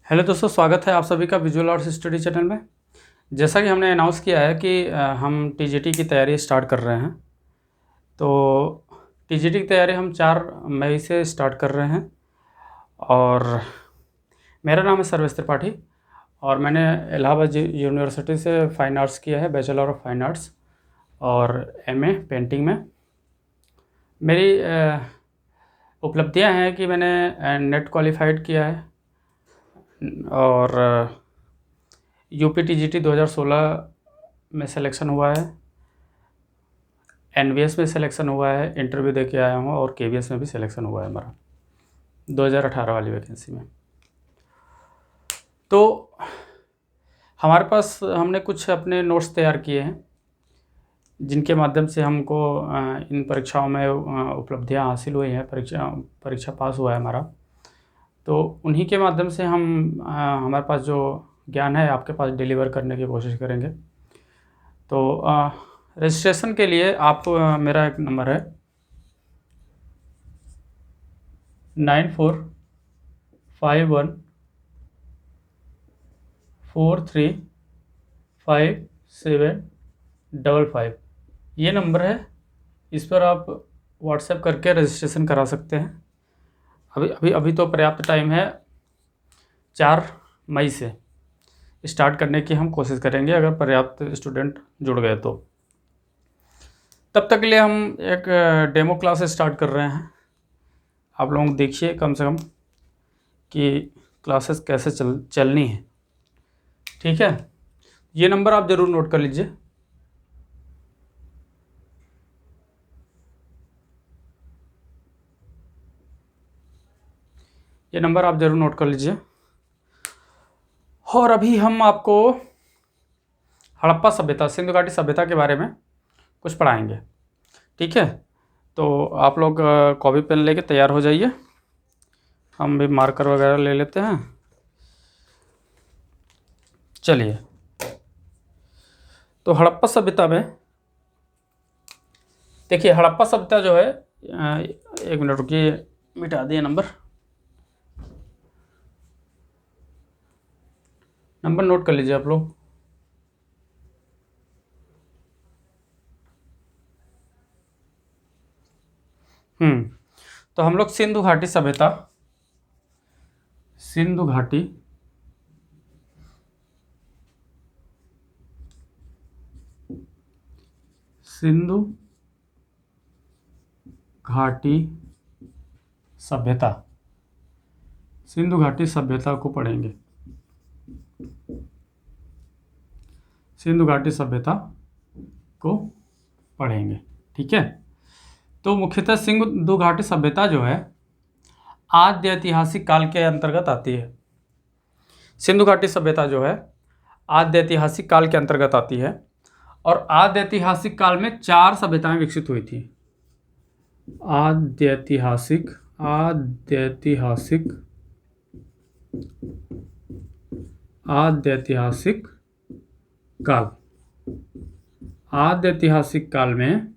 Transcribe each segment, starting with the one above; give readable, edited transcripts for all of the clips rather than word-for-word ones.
Hello दोस्तों, स्वागत है आप सभी का विजुअल आर्ट्स स्टडी चैनल में। जैसा कि हमने अनाउंस किया है कि हम टीजीटी की तैयारी स्टार्ट कर रहे हैं। तो टीजीटी की तैयारी हम 4 मई से स्टार्ट कर रहे हैं और मेरा नाम है सर्वेश त्रिपाठी और मैंने इलाहाबाद यूनिवर्सिटी से फ़ाइन आर्ट्स किया है, बैचलर ऑफ फाइन आर्ट्स और एमए पेंटिंग में। मेरी उपलब्धियां हैं कि मैंने नेट क्वालिफाइड किया है और यूपी टीजीटी 2016 में सिलेक्शन हुआ है, एनवीएस में सिलेक्शन हुआ है, इंटरव्यू दे के आया हूँ और केवीएस में भी सिलेक्शन हुआ है हमारा 2018 वाली वैकेंसी में। तो हमारे पास हमने कुछ अपने नोट्स तैयार किए हैं जिनके माध्यम से हमको इन परीक्षाओं में उपलब्धियां हासिल हुई हैं, परीक्षा पास हुआ है हमारा। तो उन्हीं के माध्यम से हम हमारे पास जो ज्ञान है आपके पास डिलीवर करने की कोशिश करेंगे। तो रजिस्ट्रेशन के लिए आप मेरा एक नंबर है 9451435755। ये नंबर है, इस पर आप व्हाट्सएप करके रजिस्ट्रेशन करा सकते हैं। अभी तो पर्याप्त टाइम है। 4 मई से स्टार्ट करने की हम कोशिश करेंगे, अगर पर्याप्त स्टूडेंट जुड़ गए तो। तब तक के लिए हम एक डेमो क्लास स्टार्ट कर रहे हैं। आप लोग देखिए कम से कम कि क्लासेस कैसे चलनी है, ठीक है। ये नंबर आप ज़रूर नोट कर लीजिए। ये नंबर आप ज़रूर नोट कर लीजिए। और अभी हम आपको हड़प्पा सभ्यता, सिंधु घाटी सभ्यता के बारे में कुछ पढ़ाएंगे, ठीक है। तो आप लोग कॉपी पेन लेके तैयार हो जाइए। हम भी मार्कर वगैरह ले लेते हैं। चलिए, तो हड़प्पा सभ्यता में देखिए, हड़प्पा सभ्यता जो है, एक मिनट रुकिए, मिटा दिए नंबर नोट कर लीजिए आप लोग। तो हम लोग सिंधु घाटी सभ्यता, सिंधु घाटी सभ्यता, सिंधु घाटी सभ्यता को पढ़ेंगे। सिंधु घाटी सभ्यता को पढ़ेंगे, ठीक है। तो मुख्यतः सिंधु घाटी सभ्यता जो है आद्य ऐतिहासिक काल के अंतर्गत आती है। सिंधु घाटी सभ्यता जो है आद्य ऐतिहासिक काल के अंतर्गत आती है और आद्य ऐतिहासिक काल में 4 सभ्यताएं विकसित हुई थी। आद्य ऐतिहासिक काल, आद्य ऐतिहासिक काल में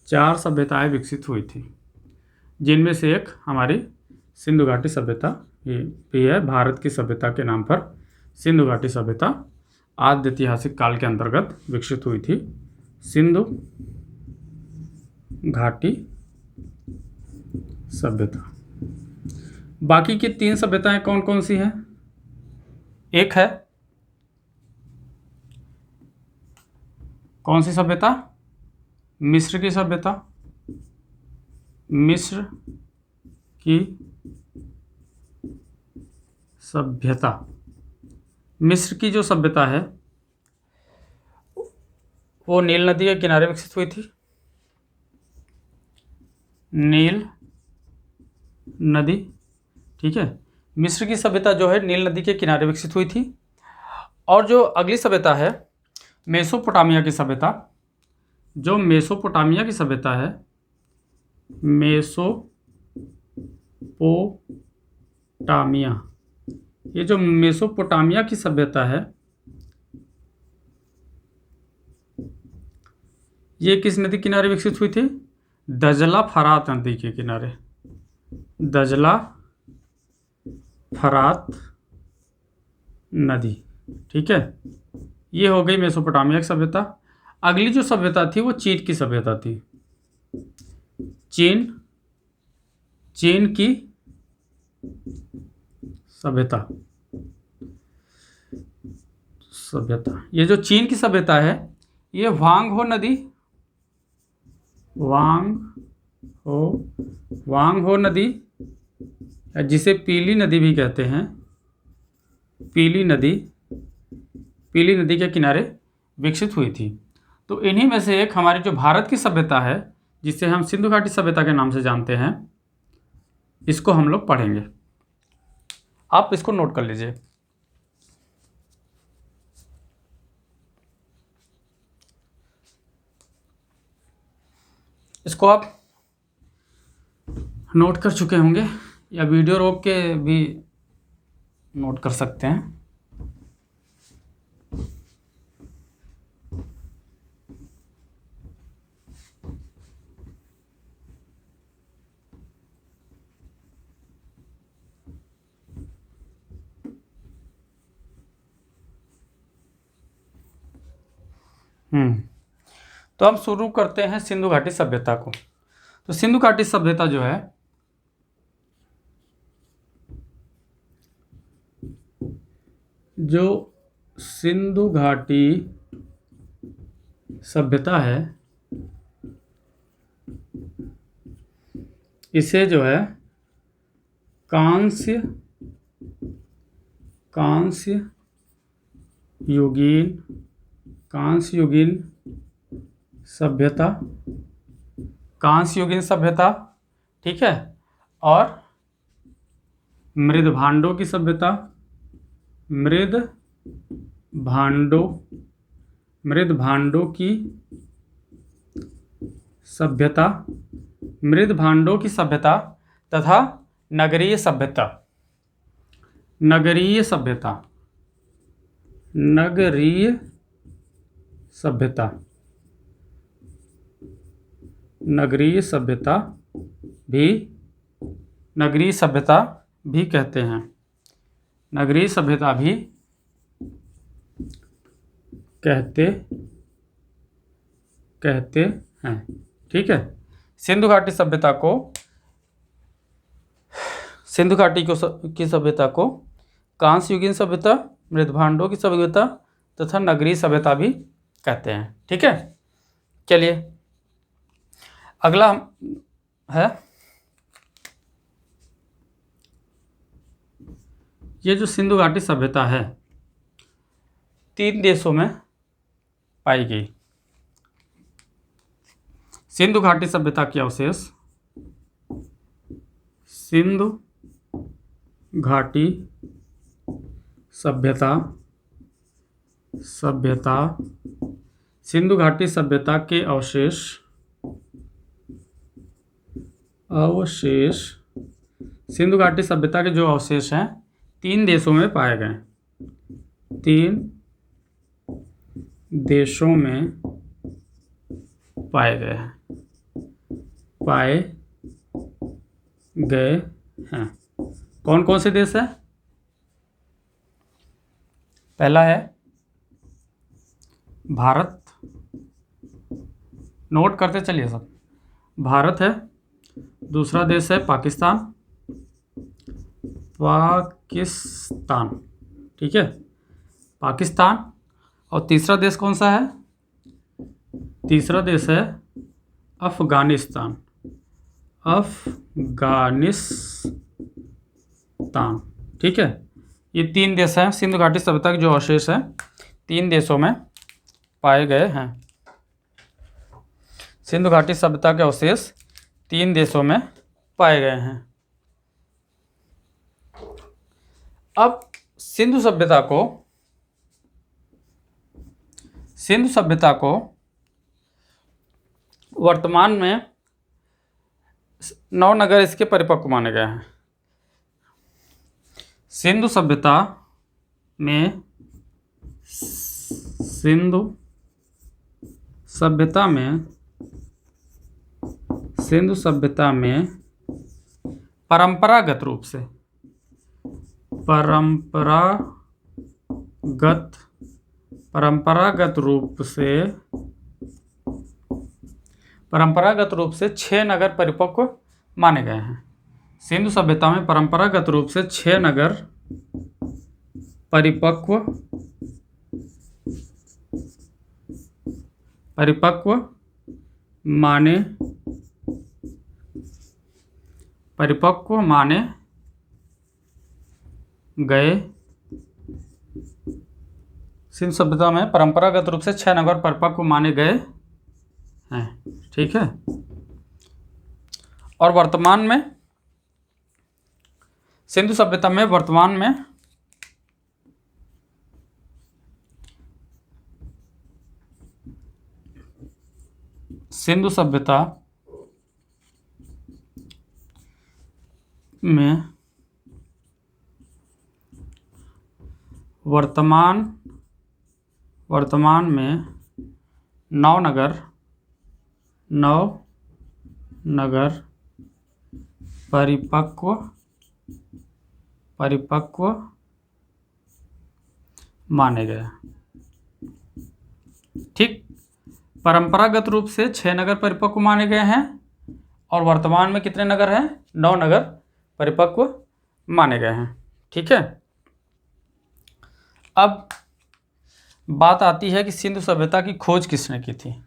4 सभ्यताएं विकसित हुई थी, जिनमें से एक हमारी सिंधु घाटी सभ्यता भी है। भारत की सभ्यता के नाम पर सिंधु घाटी सभ्यता आद्य ऐतिहासिक काल के अंतर्गत विकसित हुई थी। सिंधु घाटी सभ्यता। बाकी की 3 सभ्यताएं कौन कौन सी हैं? एक है, कौन सी सभ्यता? मिस्र की सभ्यता। मिस्र की सभ्यता, मिस्र की जो सभ्यता है वो नील नदी के किनारे विकसित हुई थी। नील नदी, ठीक है। मिस्र की सभ्यता जो है नील नदी के किनारे विकसित हुई थी। और जो अगली सभ्यता है मेसोपोटामिया की सभ्यता, जो मेसोपोटामिया की सभ्यता है, मेसोपोटामिया, ये जो मेसोपोटामिया की सभ्यता है ये किस नदी किनारे विकसित हुई थी? दजला फरात नदी के किनारे। दजला फरात नदी। ठीक है, ये हो गई मेसोपोटामिया की सभ्यता। अगली जो सभ्यता थी वो चीन की सभ्यता थी। चीन की सभ्यता। ये जो चीन की सभ्यता है, ये वांग हो नदी, जिसे पीली नदी भी कहते हैं, पीली नदी के किनारे विकसित हुई थी। तो इन्हीं में से एक हमारी जो भारत की सभ्यता है, जिसे हम सिंधु घाटी सभ्यता के नाम से जानते हैं, इसको हम लोग पढ़ेंगे। आप इसको नोट कर लीजिए। इसको आप नोट कर चुके होंगे या वीडियो रोक के भी नोट कर सकते हैं। तो हम शुरू करते हैं सिंधु घाटी सभ्यता को। तो सिंधु घाटी सभ्यता जो है, जो सिंधु घाटी सभ्यता है, इसे जो है कांस्य युगीन सभ्यता, ठीक है, और मृद भांडों की सभ्यता, मृद भांडों की सभ्यता तथा नगरीय सभ्यता। नगरीय सभ्यता भी कहते हैं। नगरीय सभ्यता भी कहते हैं। ठीक है, सिंधु घाटी की सभ्यता को कांस्य युगीन सभ्यता, मृदभांडों की सभ्यता तथा नगरीय सभ्यता भी कहते हैं। ठीक है, चलिए अगला है, ये जो सिंधु घाटी सभ्यता है 3 देशों में पाई गई। सिंधु घाटी सभ्यता के अवशेष सिंधु घाटी सभ्यता के अवशेष सिंधु घाटी सभ्यता के जो अवशेष हैं 3 देशों में पाए गए। 3 देशों में पाए गए हैं। कौन कौन से देश हैं? पहला है भारत, नोट करते चलिए सब। भारत है, दूसरा देश है पाकिस्तान, ठीक है, पाकिस्तान। और तीसरा देश कौन सा है? तीसरा देश है अफगानिस्तान। ठीक है, ये 3 देश हैं सिंधु घाटी सभ्यता के जो अवशेष हैं 3 देशों में पाए गए हैं। सिंधु घाटी सभ्यता के अवशेष 3 देशों में पाए गए हैं। अब सिंधु सभ्यता को वर्तमान में 9 नगर इसके परिपक्व माने गए हैं। सिंधु सभ्यता में परंपरागत रूप से परंपरागत रूप से 6 नगर परिपक्व माने गए हैं। सिंधु सभ्यता में परंपरागत रूप से 6 नगर परिपक्व माने गए। सिंधु सभ्यता में परंपरागत रूप से 6 नगर परिपक्व माने गए हैं। ठीक है। और वर्तमान में सिंधु सभ्यता में सिंधु सभ्यता में वर्तमान में 9 नगर परिपक्व माने गए। ठीक। परंपरागत रूप से 6 नगर परिपक्व माने गए हैं और वर्तमान में कितने नगर हैं? 9 नगर परिपक्व माने गए हैं। ठीक है। अब बात आती है कि सिंधु सभ्यता की खोज किसने की थी।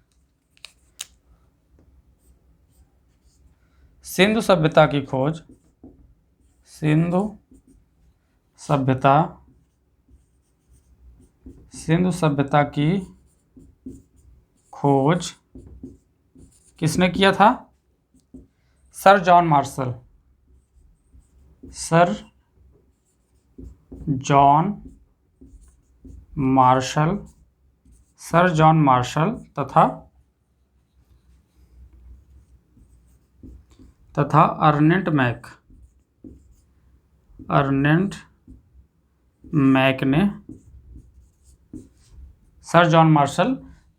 सिंधु सभ्यता की खोज किसने किया था? सर जॉन मार्शल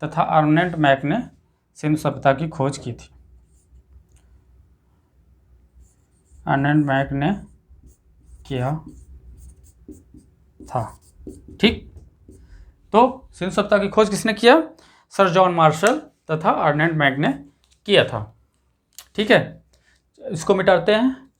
तथा अर्नेस्ट मैक ने सिंधु सभ्यता की खोज की थी। अर्नेस्ट मैक ने किया था। ठीक। तो सिंधु सभ्यता की खोज किसने किया? सर जॉन मार्शल तथा अर्नेस्ट मैक ने किया था। ठीक है। इसको मिटाते हैं।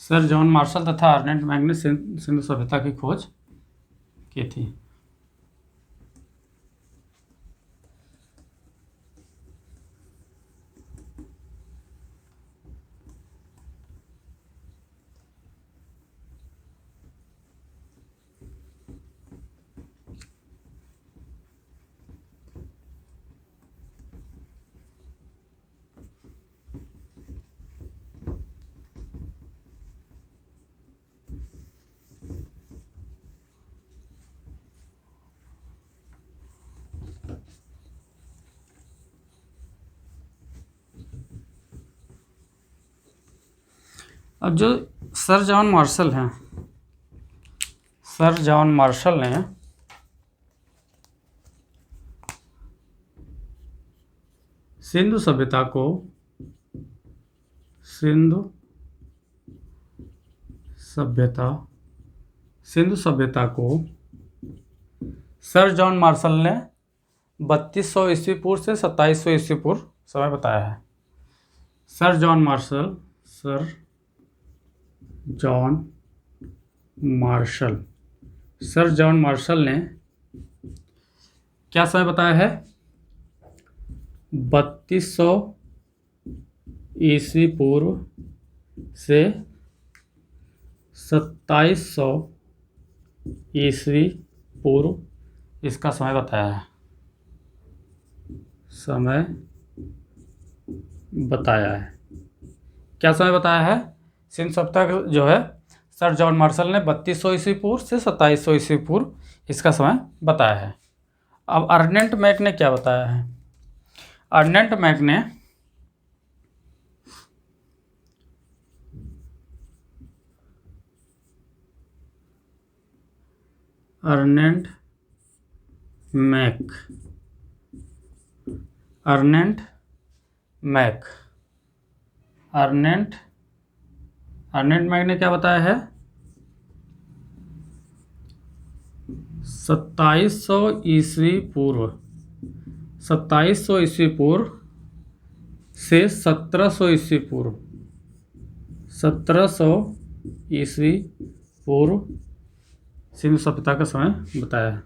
सर जॉन मार्शल तथा अर्नेस्ट मैक ने सिंधु सभ्यता की खोज की थी। अब जो सर जॉन मार्शल हैं, सर जॉन मार्शल ने सिंधु सभ्यता को सर जॉन मार्शल ने 3200 ईस्वी पूर्व से 2700 ईस्वी पूर्व समय बताया है। सर जॉन मार्शल ने क्या समय बताया है? 3200 ईस्वी पूर्व से 2700 ईस्वी पूर्व इसका समय बताया है। क्या समय बताया है? सिंधु सभ्यता जो है सर जॉन मार्शल ने 3200 ईस्वी पूर्व से 2700 ईस्वी पूर्व इसका समय बताया है। अब अर्नेस्ट मैक ने क्या बताया है? अर्नेस्ट अर्नेंट मैक, अर्नेंट मैक, अर्नेंट मैक ने क्या बताया है? 2700 ईस्वी पूर्व, 2700 ईस्वी पूर्व से 1700 ईस्वी पूर्व, 1700 ईस्वी पूर्व सिंधु सभ्यता का समय बताया है।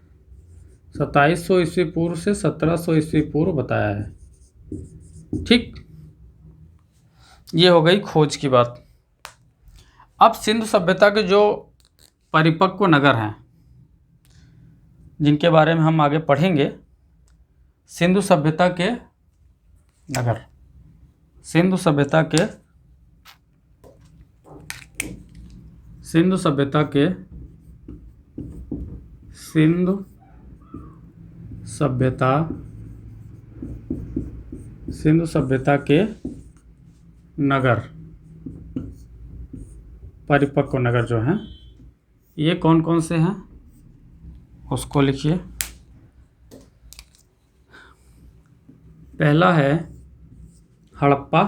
2700 ईस्वी पूर्व से 1700 ईस्वी पूर्व बताया है। ठीक, ये हो गई खोज की बात। अब सिंधु सभ्यता के जो परिपक्व नगर हैं जिनके बारे में हम आगे पढ़ेंगे, सिंधु सभ्यता के नगर, सिंधु सभ्यता के सिंधु सभ्यता के सिंधु सभ्यता सिंधु सभ्यता के नगर, परिपक्व नगर जो हैं, ये कौन कौन से हैं उसको लिखिए। पहला है हड़प्पा,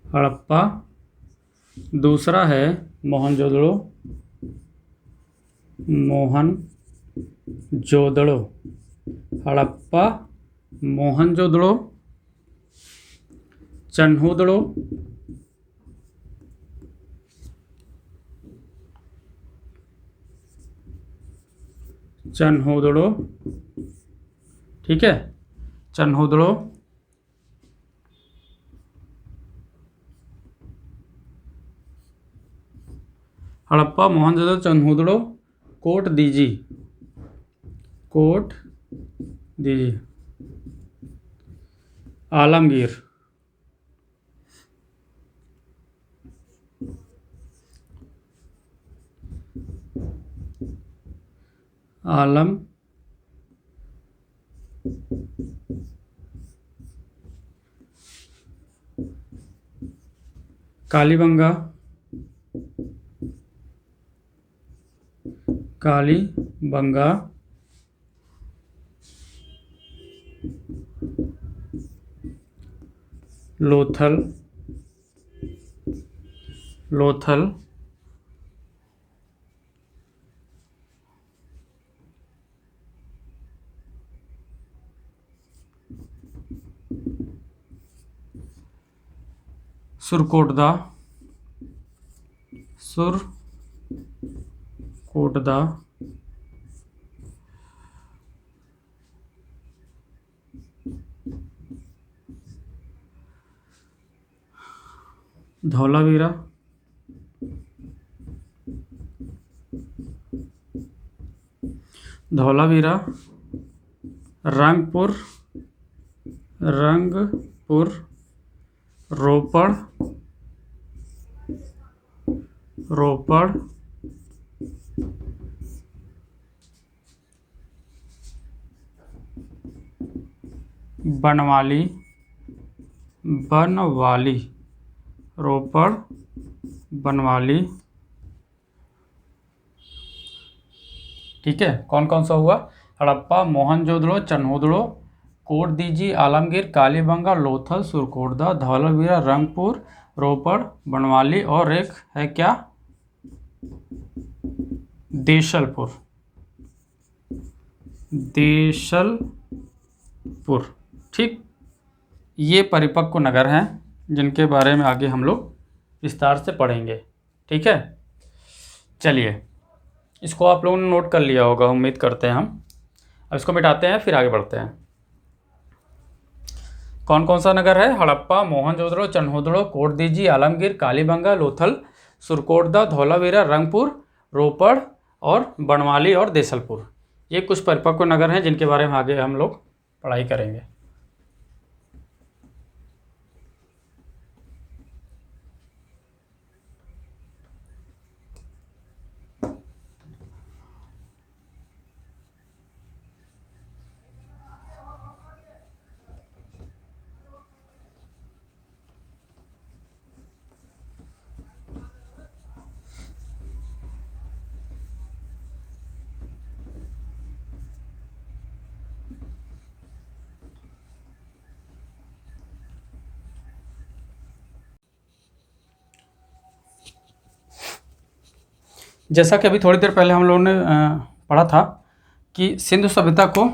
हड़प्पा। दूसरा है मोहनजोदड़ो, मोहनजोदड़ो, हड़प्पा, मोहनजोदड़ो, चन्होदड़ो, चन्होदड़ो, ठीक है, चन्होदड़ो, हड़प्पा, मोहनजोदड़ो, चन्होदड़ो, कोट दीजी, कोट दीजी, आलमगीर, आलम कालीबंगा, कालीबंगा, लोथल, लोथल, सुरकोटदा, सुरकोटदा, धौलावीरा, धौलावीरा, रंगपुर, रंगपुर, रोपड़, रोपड़, बनवाली, बनवाली, रोपड़, बनवाली, ठीक है। कौन कौन सा हुआ? हड़प्पा, मोहनजोदड़ो, चन्होदड़ो, कोट दीजी, आलमगीर, कालीबंगा, लोथल, सुरकोटदा, धौलावीरा, रंगपुर, रोपड़, बनवाली, और एक है क्या? देशलपुर, देशलपुर, ठीक। ये परिपक्व नगर हैं जिनके बारे में आगे हम लोग विस्तार से पढ़ेंगे, ठीक है। चलिए, इसको आप लोगों ने नोट कर लिया होगा, उम्मीद करते हैं हम। अब इसको मिटाते हैं, फिर आगे बढ़ते हैं। कौन कौन सा नगर है? हड़प्पा, मोहनजोदड़ो, चन्होदड़ो, कोट दीजी, आलमगीर, कालीबंगा, लोथल, सुरकोटदा, धौलावीरा, रंगपुर, रोपड़ और बनवाली और देशलपुर। ये कुछ परिपक्व नगर हैं जिनके बारे में आगे हम लोग पढ़ाई करेंगे। जैसा कि अभी थोड़ी देर पहले हम लोगों ने पढ़ा था कि सिंधु सभ्यता को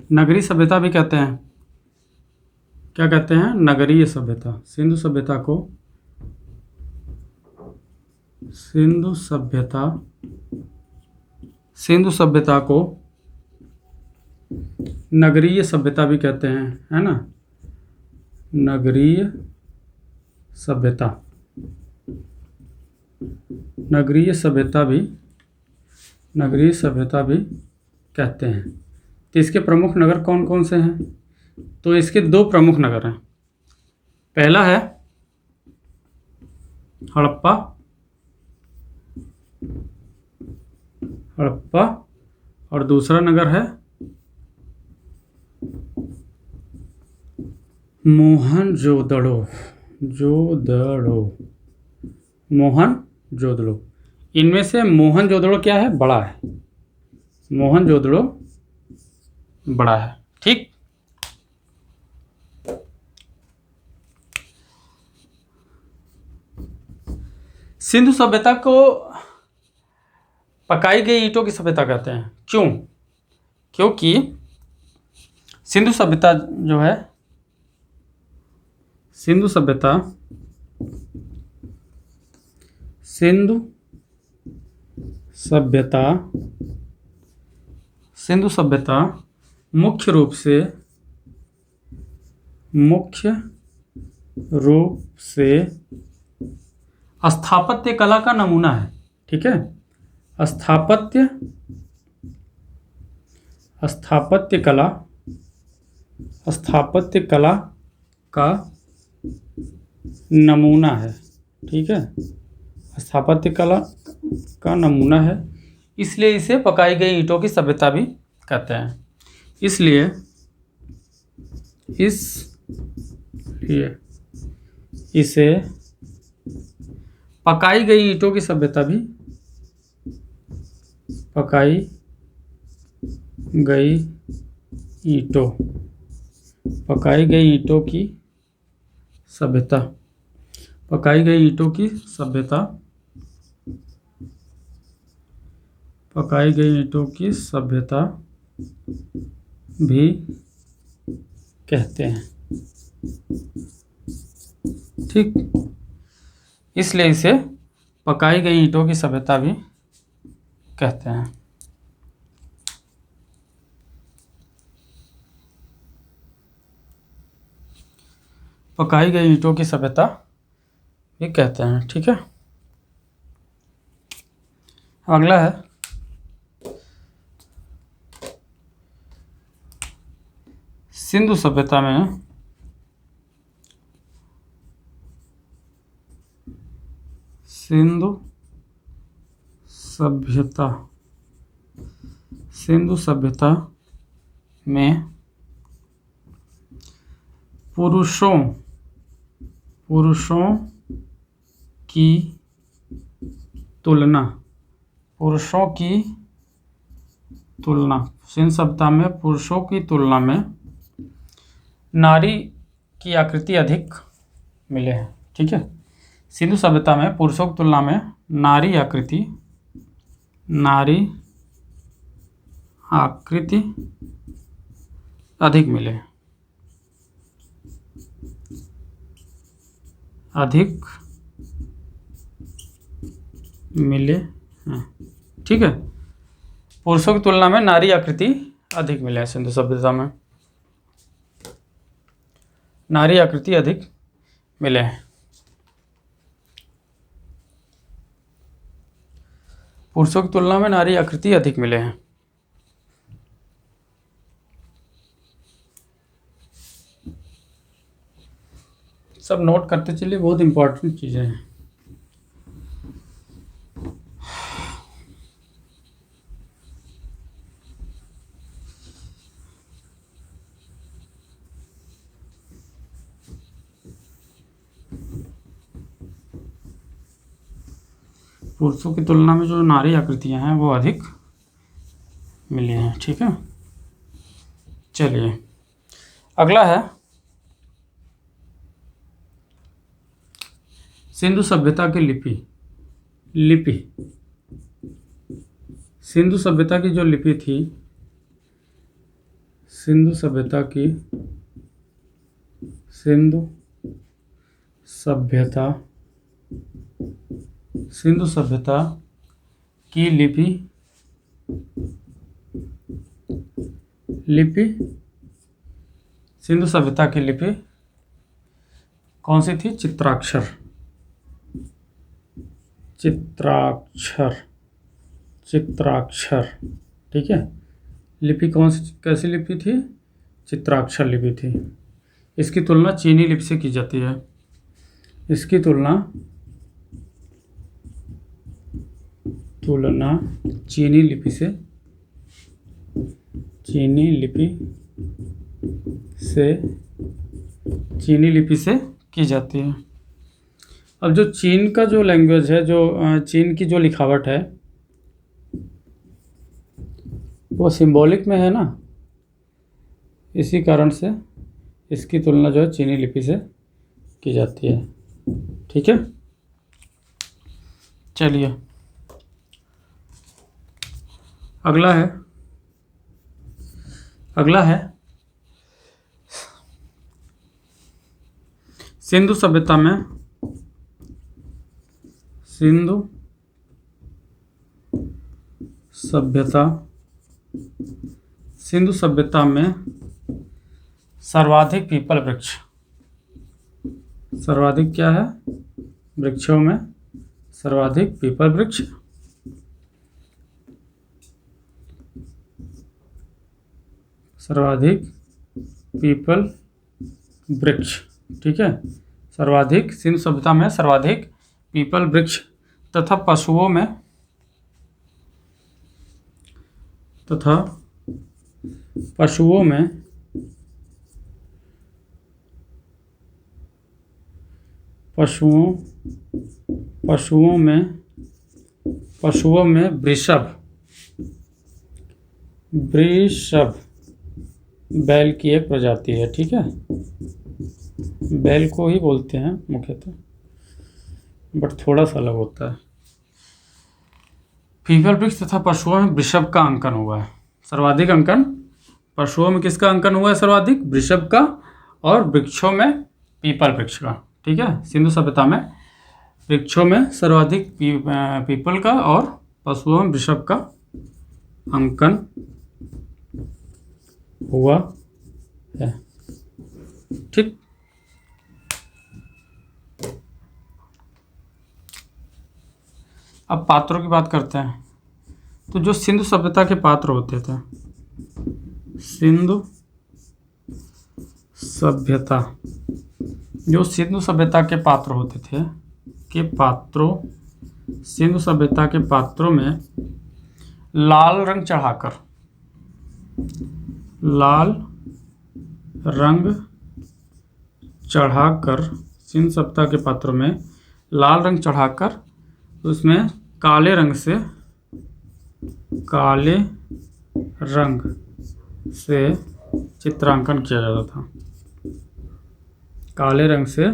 नगरीय सभ्यता भी कहते हैं। क्या कहते हैं? नगरीय सभ्यता। सिंधु सभ्यता को नगरीय सभ्यता भी कहते हैं, है ना? नगरीय सभ्यता भी कहते हैं। तो इसके प्रमुख नगर कौन कौन से हैं? तो इसके दो प्रमुख नगर हैं। पहला है हड़प्पा और दूसरा नगर है मोहनजोदड़ो। इनमें से मोहनजोदड़ो क्या है? बड़ा है। मोहनजोदड़ो बड़ा है। ठीक। सिंधु सभ्यता को पकाई गई ईंटों की सभ्यता कहते हैं। क्यों? क्योंकि सिंधु सभ्यता मुख्य रूप से स्थापत्य कला का नमूना है। ठीक है? स्थापत्य कला का नमूना है। ठीक है? स्थापत्य कला का नमूना है, इसलिए इसे पकाई गई ईंटों की सभ्यता भी कहते हैं। इसलिए इसे पकाई गई ईंटों की सभ्यता भी पकाई गई ईंटों की सभ्यता भी कहते हैं। ठीक। इसलिए इसे पकाई गई ईंटों की सभ्यता भी कहते हैं। पकाई गई ईंटों की सभ्यता भी कहते हैं। ठीक है? अगला है सिंधु सभ्यता में पुरुषों की तुलना सिंधु सभ्यता में पुरुषों की तुलना में नारी की आकृति अधिक मिले हैं। ठीक है? सिंधु सभ्यता में पुरुषों की तुलना में नारी आकृति अधिक मिले हैं। ठीक है? पुरुषों की तुलना में नारी आकृति अधिक मिले हैं। सिंधु सभ्यता में नारी आकृति अधिक मिले हैं। पुरुषों की तुलना में नारी आकृति अधिक मिले हैं। सब नोट करते चलिए, बहुत इंपॉर्टेंट चीज़ें हैं। पुरुषों की तुलना में जो नारी आकृतियां हैं वो अधिक मिली हैं। ठीक है? चलिए अगला है सिंधु सभ्यता की लिपि। सिंधु सभ्यता की जो लिपि थी, सिंधु सभ्यता की लिपि कौन सी थी? चित्राक्षर। ठीक है। लिपि कैसी लिपि थी? चित्राक्षर लिपि थी। इसकी तुलना चीनी लिपि से की जाती है। इसकी तुलना चीनी लिपि से की जाती है। अब जो चीन का जो लैंग्वेज है, जो चीन की जो लिखावट है, वो सिंबॉलिक में है ना, इसी कारण से इसकी तुलना जो है चीनी लिपि से की जाती है। ठीक है, चलिए अगला है सिंधु सभ्यता में सर्वाधिक पीपल वृक्ष। सर्वाधिक क्या है? वृक्षों में सर्वाधिक पीपल वृक्ष। ठीक है। सिंधु सभ्यता में सर्वाधिक पीपल वृक्ष तथा पशुओं में वृषभ बैल की एक प्रजाति है। ठीक है, बैल को ही बोलते हैं मुख्यतः, बट थोड़ा सा अलग होता है। पीपल वृक्ष तथा पशुओं में वृषभ का अंकन हुआ है। सर्वाधिक अंकन पशुओं में किसका अंकन हुआ है? सर्वाधिक वृषभ का, और वृक्षों में पीपल वृक्ष का। ठीक है, सिंधु सभ्यता में वृक्षों में सर्वाधिक पीपल का और पशुओं में वृषभ का अंकन हुआ है। ठीक, अब पात्रों की बात करते हैं। तो जो सिंधु सभ्यता के पात्र होते थे, सिंधु सभ्यता के पात्र होते थे, सिंधु सभ्यता के पात्रों में लाल रंग चढ़ाकर सिंधु सभ्यता के पात्रों में लाल रंग चढ़ाकर उसमें काले रंग से चित्रांकन किया जाता था। काले रंग से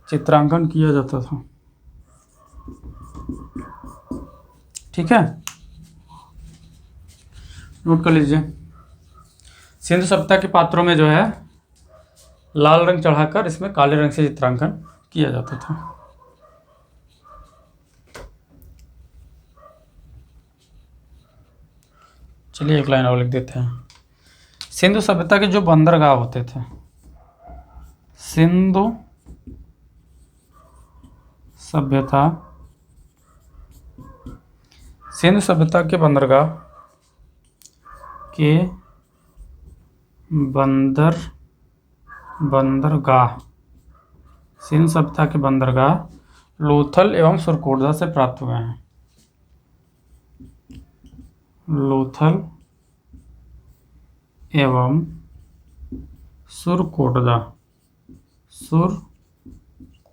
चित्रांकन किया जाता था। ठीक है, नोट कर लीजिए। सिंधु सभ्यता के पात्रों में जो है लाल रंग चढ़ाकर इसमें काले रंग से चित्रांकन किया जाता था। चलिए एक लाइन और लिख देते हैं। सिंधु सभ्यता के जो बंदरगाह होते थे, सिंधु सभ्यता के बंदरगाह सिंधु सभ्यता के बंदरगाह लोथल एवं सुरकोटदा से प्राप्त हुए हैं। लोथल एवं सुरकोटदा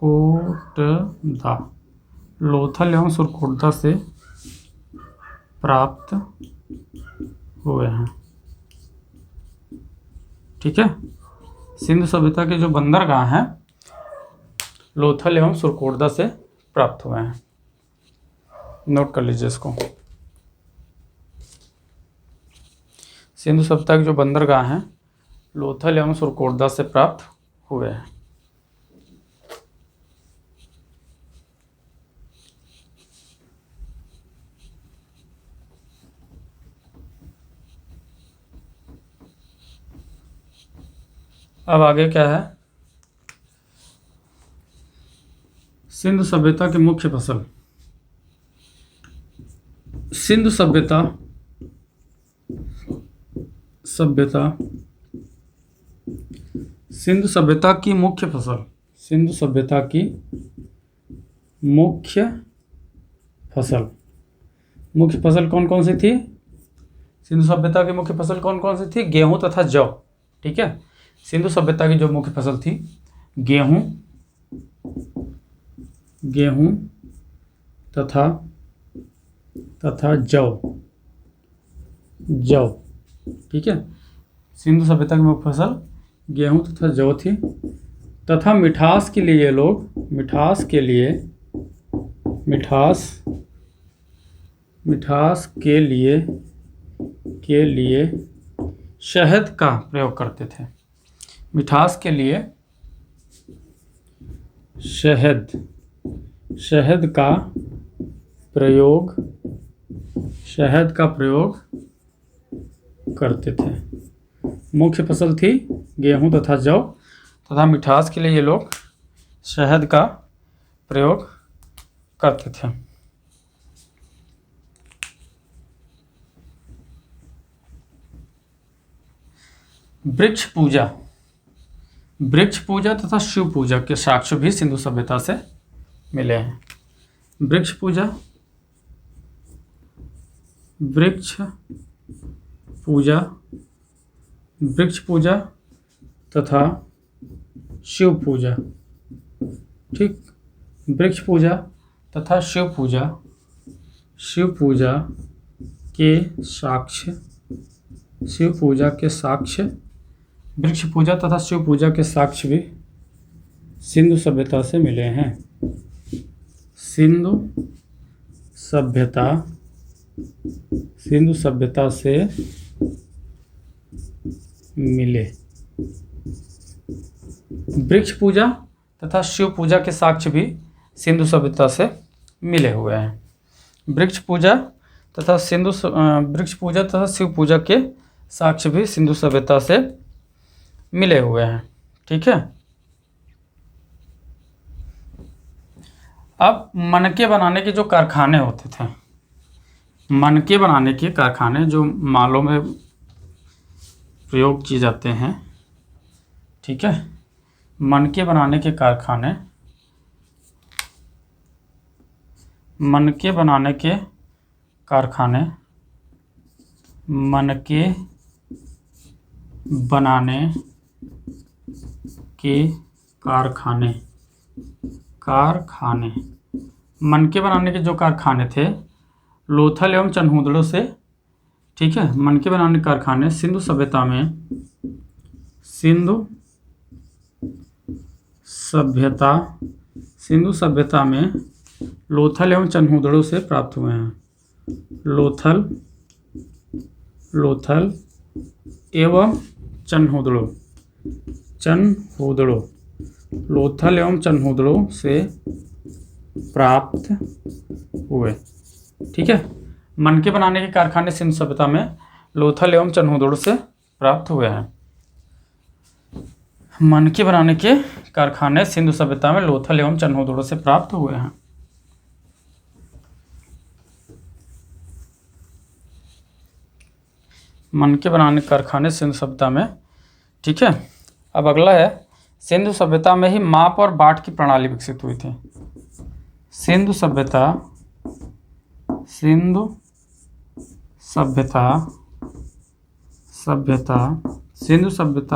सुरकोटदा, लोथल एवं सुरकोटदा से प्राप्त हुए हैं। ठीक है, सिंधु सभ्यता के जो बंदरगाह हैं लोथल एवं सुरकोटदा से प्राप्त हुए हैं। नोट कर लीजिए इसको। सिंधु सभ्यता के जो बंदरगाह हैं लोथल एवं सुरकोटदा से प्राप्त हुए हैं। अब आगे क्या है, सिंधु सभ्यता की मुख्य फसल। सिंधु सभ्यता सिंधु सभ्यता की मुख्य फसल, सिंधु सभ्यता की मुख्य फसल कौन कौन सी थी? सिंधु सभ्यता की मुख्य फसल कौन कौन सी थी? गेहूं तथा जौ। ठीक है, सिंधु सभ्यता की जो मुख्य फसल थी गेहूं तथा जौ। ठीक है, सिंधु सभ्यता की मुख्य फसल गेहूं तथा जौ थी, तथा मिठास के लिए ये लोग मिठास के लिए शहद का प्रयोग करते थे। मिठास के लिए शहद का प्रयोग करते थे। मुख्य फसल थी गेहूं तथा जौ, तथा मिठास के लिए ये लोग शहद का प्रयोग करते थे। वृक्ष पूजा तथा शिव पूजा के साक्ष्य भी सिंधु सभ्यता से मिले हैं। वृक्ष पूजा तथा शिव पूजा। ठीक, वृक्ष पूजा तथा शिव पूजा के साक्ष्य वृक्ष पूजा तथा शिव पूजा के साक्ष्य भी सिंधु सभ्यता से मिले हैं। सिंधु सभ्यता से मिले। वृक्ष पूजा तथा शिव पूजा के साक्ष्य भी सिंधु सभ्यता से मिले हुए हैं। वृक्ष पूजा तथा शिव पूजा के साक्ष्य भी सिंधु सभ्यता से मिले हुए हैं। ठीक है, अब मनके बनाने के जो कारखाने होते थे, मनके बनाने के कारखाने जो मालों में प्रयोग किए जाते हैं। ठीक है, मनके बनाने के कारखाने मनके बनाने के जो कारखाने थे लोथल एवं चनहूदड़ों से। ठीक है, मनके बनाने के कारखाने सिंधु सभ्यता में लोथल एवं चनहूदड़ों से प्राप्त हुए हैं। लोथल एवं चनहूदड़ों लोथल एवं चनहूदड़ों से प्राप्त हुए। ठीक है, मनके बनाने के कारखाने सिंधु सभ्यता में लोथल एवं चनहूदड़ों से प्राप्त हुए हैं। मनके बनाने के कारखाने सिंधु सभ्यता में लोथल एवं चनहूदड़ों से प्राप्त हुए हैं। मनके बनाने के कारखाने सिंधु सभ्यता में। ठीक है, अब अगला है सिंधु सभ्यता में ही माप और बाट की प्रणाली विकसित हुई थी। सिंधु सभ्यता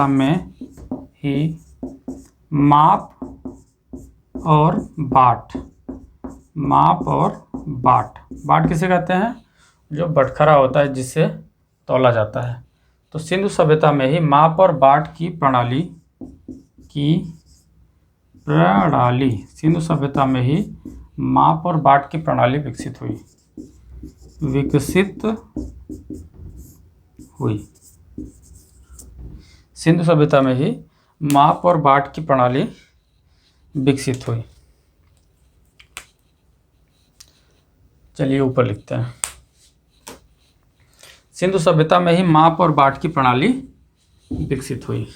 में ही माप और बाट, माप और बाट। बाट किसे कहते हैं? जो बटखरा होता है जिससे तौला जाता है। तो सिंधु सभ्यता में ही माप और बाट की प्रणाली सिंधु सभ्यता में ही माप और बाट की प्रणाली विकसित हुई। सिंधु सभ्यता में ही माप और बाट की प्रणाली विकसित हुई। चलिए ऊपर लिखते हैं, सिंधु सभ्यता में ही माप और बाट की प्रणाली विकसित हुई।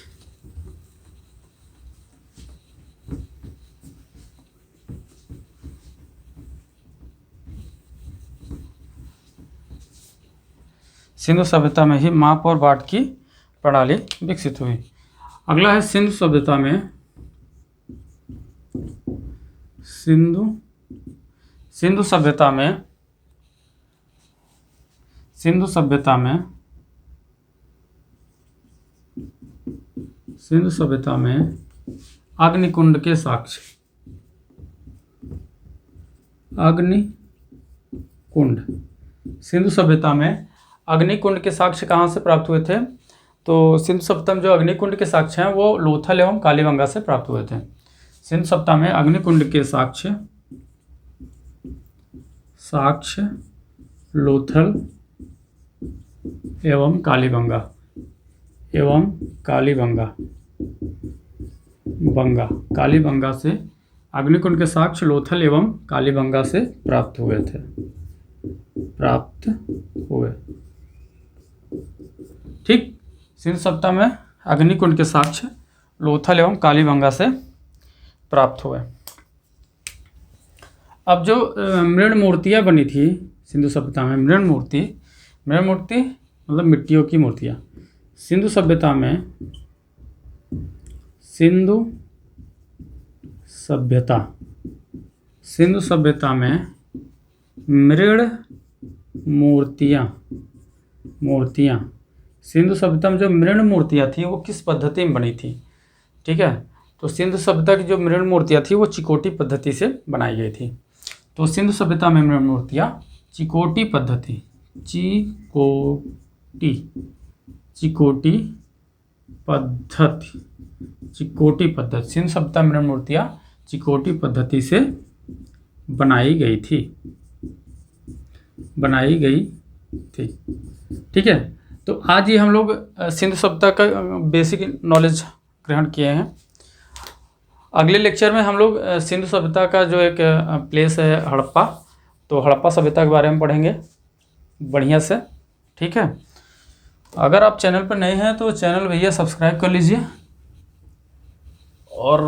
सिंधु सभ्यता में ही माप और बाट की प्रणाली विकसित हुई। अगला है सिंधु सभ्यता में अग्निकुंड के साक्ष्य। सिंधु सभ्यता में अग्निकुंड के साक्ष्य कहाँ से प्राप्त हुए थे? तो सिंधु सभ्यता में जो अग्निकुंड के साक्ष्य हैं वो लोथल एवं कालीबंगा से प्राप्त हुए थे। सिंधु सभ्यता में अग्निकुंड के साक्ष्य लोथल एवं कालीबंगा से, अग्निकुंड के साक्ष्य लोथल एवं कालीबंगा से प्राप्त हुए। ठीक, सिंधु सभ्यता में अग्निकुंड के साक्ष्य लोथल एवं कालीबंगा से प्राप्त हुए। अब जो मृण मूर्तियाँ बनी थी सिंधु सभ्यता में, मृण मूर्ति मतलब मिट्टियों की मूर्तियाँ। सिंधु सभ्यता में मृण मूर्तियाँ सिंधु सभ्यता में जो मृण मूर्तियाँ थी वो किस पद्धति में बनी थी? ठीक है, तो सिंधु सभ्यता की जो मृण मूर्तियाँ थी वो चिकोटी पद्धति से बनाई गई थी। तो सिंधु सभ्यता में मृण मूर्तियाँ चिकोटी पद्धति सिंधु सभ्यता में मृण मूर्तियाँ चिकोटी पद्धति से बनाई गई थी। ठीक है, तो आज ही हम लोग सिंधु सभ्यता का बेसिक नॉलेज ग्रहण किए हैं। अगले लेक्चर में हम लोग सिंधु सभ्यता का जो एक प्लेस है हड़प्पा, तो हड़प्पा सभ्यता के बारे में पढ़ेंगे बढ़िया से। ठीक है, अगर आप चैनल पर नए हैं तो चैनल भैया सब्सक्राइब कर लीजिए, और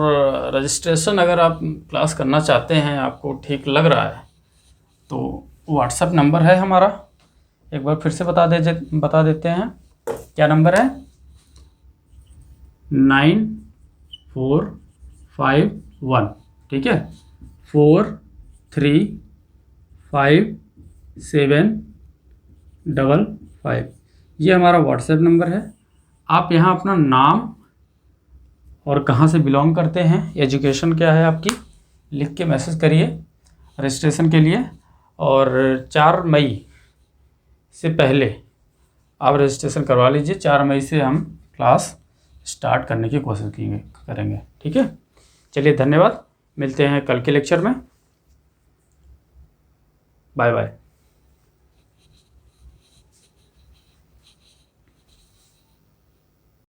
रजिस्ट्रेशन अगर आप क्लास करना चाहते हैं, आपको ठीक लग रहा है, तो व्हाट्सएप नंबर है हमारा, एक बार फिर से बता देते हैं। क्या नंबर है? 9451, ठीक है, 435755। ये हमारा व्हाट्सएप नंबर है। आप यहाँ अपना नाम और कहाँ से बिलोंग करते हैं, एजुकेशन क्या है आपकी, लिख के मैसेज करिए रजिस्ट्रेशन के लिए। और 4 मई से पहले आप रजिस्ट्रेशन करवा लीजिए। 4 मई से हम क्लास स्टार्ट करने की कोशिश करेंगे। ठीक है, चलिए धन्यवाद, मिलते हैं कल के लेक्चर में। Bye bye.